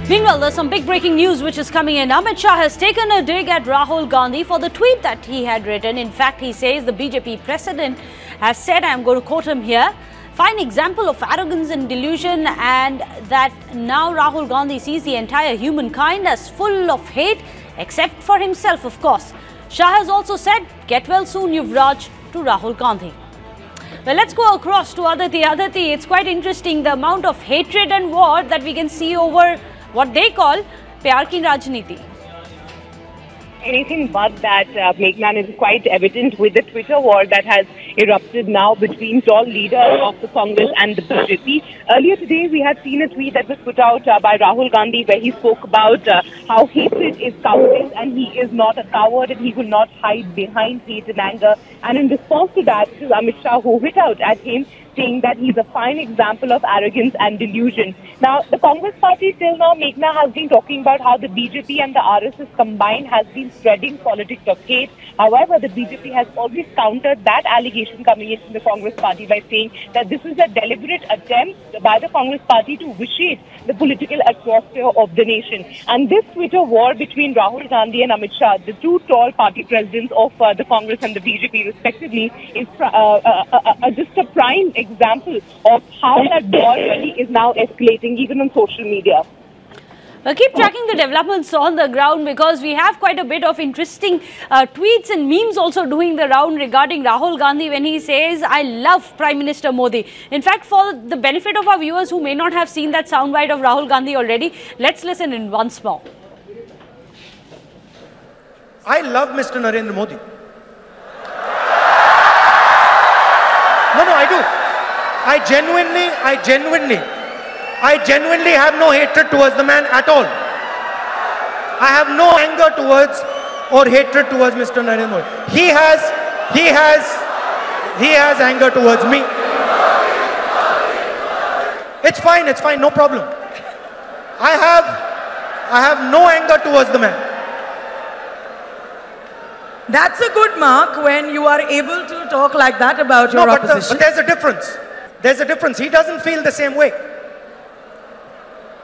Meanwhile, there's some big breaking news which is coming in. Amit Shah has taken a dig at Rahul Gandhi for the tweet that he had written. In fact, he says the BJP president has said, I'm going to quote him here, "Fine example of arrogance and delusion, and that now Rahul Gandhi sees the entire humankind as full of hate, except for himself, of course." Shah has also said, "Get well soon, Yuvraj," to Rahul Gandhi. Well, let's go across to Aditi. Aditi, it's quite interesting the amount of hatred and war that we can see over what they call Pyar Ki Rajniti. Anything but that, Meghna, is quite evident with the Twitter war that has erupted now between tall leaders of the Congress and the BJP. Earlier today, we had seen a tweet that was put out by Rahul Gandhi where he spoke about how hatred is cowardice and he is not a coward and he will not hide behind hate and anger. And in response to that, it is Amit Shah who hit out at him, saying that he's a fine example of arrogance and delusion. Now, the Congress party till now, Meghna, has been talking about how the BJP and the RSS combined has been spreading politics of hate. However, the BJP has always countered that allegation coming in from the Congress party by saying that this is a deliberate attempt by the Congress party to vitiate the political atmosphere of the nation. And this Twitter war between Rahul Gandhi and Amit Shah, the two tall party presidents of the Congress and the BJP respectively, is just a prime example of how that war really is now escalating even on social media. Well, keep tracking the developments on the ground because we have quite a bit of interesting tweets and memes also doing the round regarding Rahul Gandhi when he says, "I love Prime Minister Modi." In fact, for the benefit of our viewers who may not have seen that soundbite of Rahul Gandhi already, let's listen in once more. I love Mr. Narendra Modi. No, I do. I genuinely have no hatred towards the man at all. I have no anger towards or hatred towards Mr. Narendra Modi. He has anger towards me. It's fine, no problem. I have no anger towards the man. That's a good mark when you are able to talk like that about your opposition. But there's a difference. There's a difference. He doesn't feel the same way.